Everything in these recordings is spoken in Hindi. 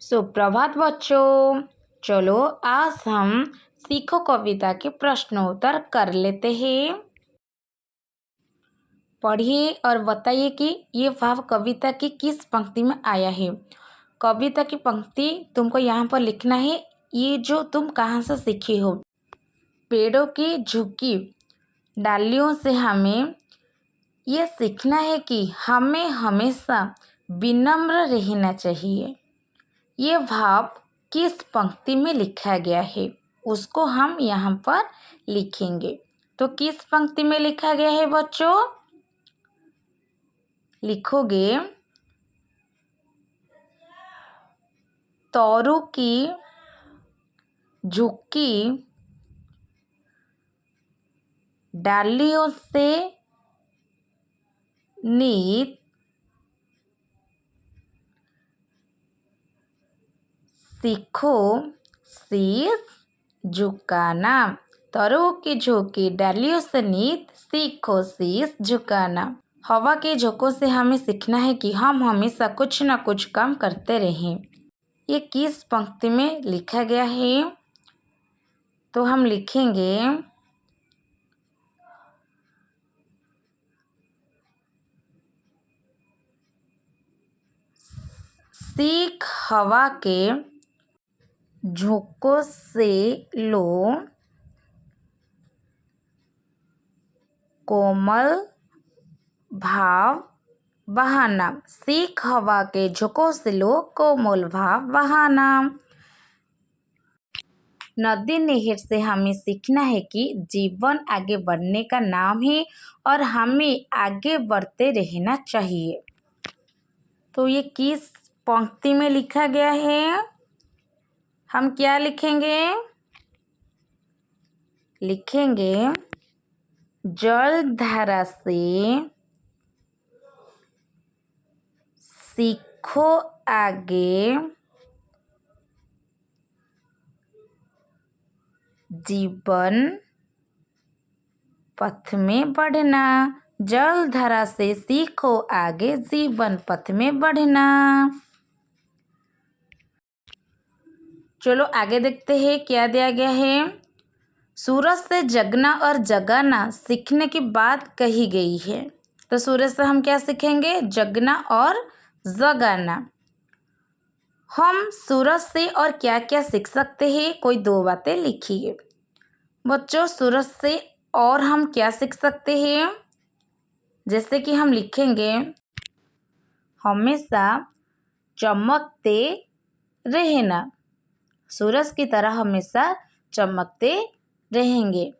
सुप्रभात बच्चों। चलो आज हम सीखो कविता के प्रश्नोत्तर कर लेते हैं। पढ़िए और बताइए कि ये भाव कविता की किस पंक्ति में आया है। कविता की पंक्ति तुमको यहाँ पर लिखना है। ये जो तुम कहाँ से सीखे हो। पेड़ों की झुकी डालियों से हमें ये सीखना है कि हमें हमेशा विनम्र रहना चाहिए। ये भाव किस पंक्ति में लिखा गया है उसको हम यहाँ पर लिखेंगे। तो किस पंक्ति में लिखा गया है बच्चों? लिखोगे तोरू की झुकी डालियों से नीत सीखो शीश झुकाना। तरू की झुकी डालियों से नीत सीखो शीश झुकाना। हवा के झोंकों से हमें सीखना है कि हम हमेशा कुछ न कुछ काम करते रहें। ये किस पंक्ति में लिखा गया है? तो हम लिखेंगे सीख हवा के झोंकों से लो कोमल भाव बहाना। सीख हवा के झोंकों से लो कोमल भाव बहाना। नदी नहर से हमें सीखना है कि जीवन आगे बढ़ने का नाम है और हमें आगे बढ़ते रहना चाहिए। तो ये किस पंक्ति में लिखा गया है? हम क्या लिखेंगे? लिखेंगे जलधारा से सीखो आगे जीवन पथ में बढ़ना। जलधारा से सीखो आगे जीवन पथ में बढ़ना। चलो आगे देखते हैं क्या दिया गया है। सूरज से जगना और जगाना सीखने की बात कही गई है। तो सूरज से हम क्या सीखेंगे? जगना और जगाना। हम सूरज से और क्या क्या सीख सकते हैं? कोई दो बातें लिखिए बच्चों। सूरज से और हम क्या सीख सकते हैं? जैसे कि हम लिखेंगे हमेशा चमकते रहना। सूरज की तरह हमेशा चमकते रहेंगे।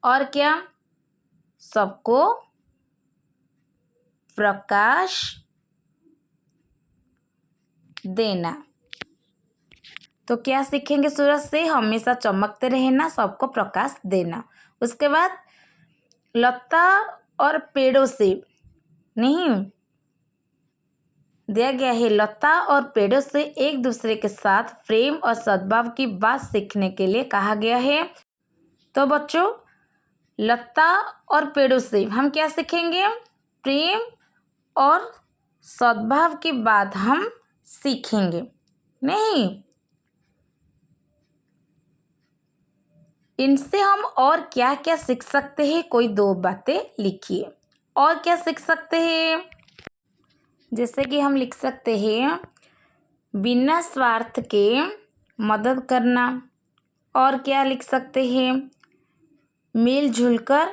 और क्या? सबको प्रकाश देना। तो क्या सीखेंगे सूरज से? हमेशा चमकते रहना, सबको प्रकाश देना। उसके बाद लता और पेड़ों से नहीं दिया गया है। लता और पेड़ों से एक दूसरे के साथ प्रेम और सद्भाव की बात सीखने के लिए कहा गया है। तो बच्चों लता और पेड़ों से हम क्या सीखेंगे? प्रेम और सद्भाव की बात हम सीखेंगे। नहीं, इनसे हम और क्या क्या सीख सकते हैं? कोई दो बातें लिखिए। और क्या सीख सकते हैं? जैसे कि हम लिख सकते हैं बिना स्वार्थ के मदद करना। और क्या लिख सकते हैं? मिलजुल कर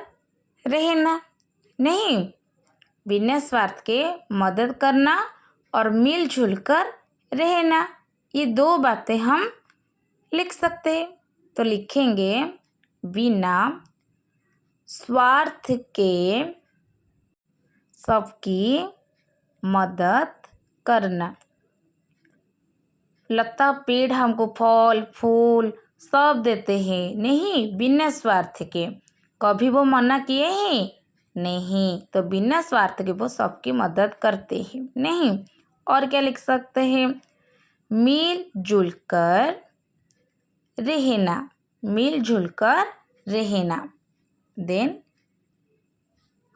रहना। नहीं, बिना स्वार्थ के मदद करना और मिलजुल कर रहना, ये दो बातें हम लिख सकते हैं। तो लिखेंगे बिना स्वार्थ के सबकी मदद करना। लता पेड़ हमको फल फूल सब देते हैं, नहीं बिना स्वार्थ के। कभी वो मना किए हैं? नहीं। तो बिना स्वार्थ के वो सबकी मदद करते हैं। नहीं। और क्या लिख सकते हैं? मिलजुल कर रहना। मिलजुल कर रहना। देन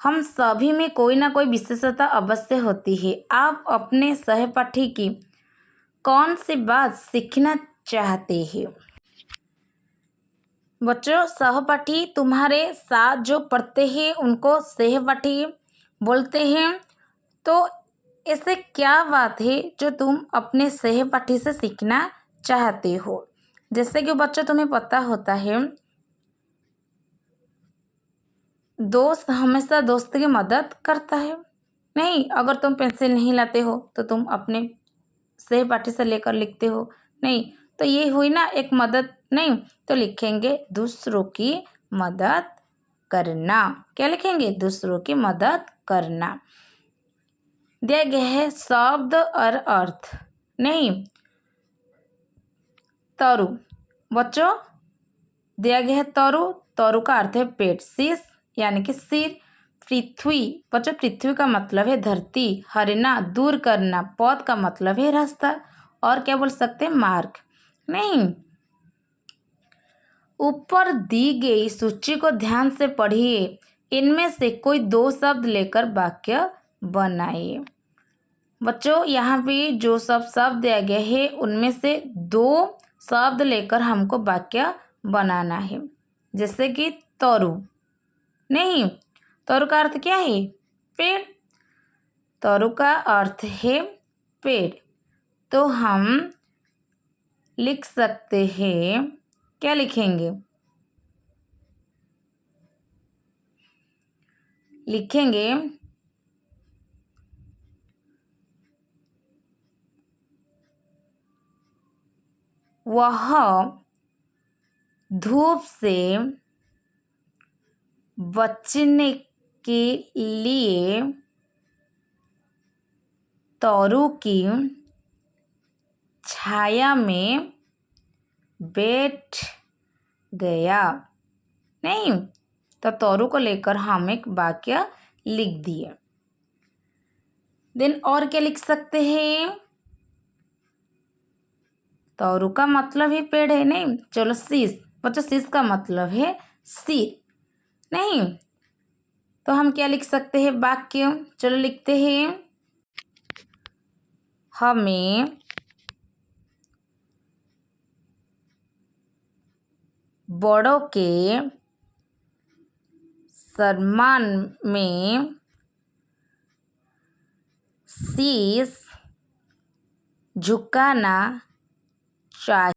हम सभी में कोई ना कोई विशेषता अवश्य होती है। आप अपने सहपाठी की कौन सी बात सीखना चाहते हैं। बच्चों, सहपाठी तुम्हारे साथ जो पढ़ते हैं उनको सहपाठी बोलते हैं। तो ऐसे क्या बात है जो तुम अपने सहपाठी से सीखना चाहते हो। जैसे कि बच्चों तुम्हें पता होता है, दोस्त हमेशा दोस्त की मदद करता है। नहीं, अगर तुम पेंसिल नहीं लाते हो तो तुम अपने सहपाठी से लेकर लिखते हो। नहीं, तो ये हुई ना एक मदद। नहीं, तो लिखेंगे दूसरों की मदद करना। क्या लिखेंगे? दूसरों की मदद करना। दिया गया है शब्द और अर्थ। नहीं, तरु। बच्चों, दिया गया है तरु। तरु का अर्थ है पेट। शीश यानी कि सिर। पृथ्वी। बच्चों, पृथ्वी का मतलब है धरती। हरना दूर करना। पथ का मतलब है रास्ता। और क्या बोल सकते हैं? मार्ग। नहीं, ऊपर दी गई सूची को ध्यान से पढ़िए। इनमें से कोई दो शब्द लेकर वाक्य बनाइए। बच्चों, यहाँ पे जो सब शब्द दिया गया है उनमें से दो शब्द लेकर हमको वाक्य बनाना है। जैसे कि तरु। नहीं, तरु का अर्थ क्या है? पेड़। तरु का अर्थ है पेड़। तो हम लिख सकते हैं, क्या लिखेंगे? लिखेंगे वह धूप से बचने के लिए तरु की छाया में बैठ गया। नहीं, तो तरु को लेकर हम एक वाक्य लिख दिए। देन और क्या लिख सकते हैं? तरु का मतलब ही पेड़ है। नहीं, चलो शीश। बच्चों, शीश का मतलब है सिर। नहीं, तो हम क्या लिख सकते हैं? वाक्य। चलो लिखते हैं। हमें बड़ों के सम्मान में शीश झुकाना चाहिए।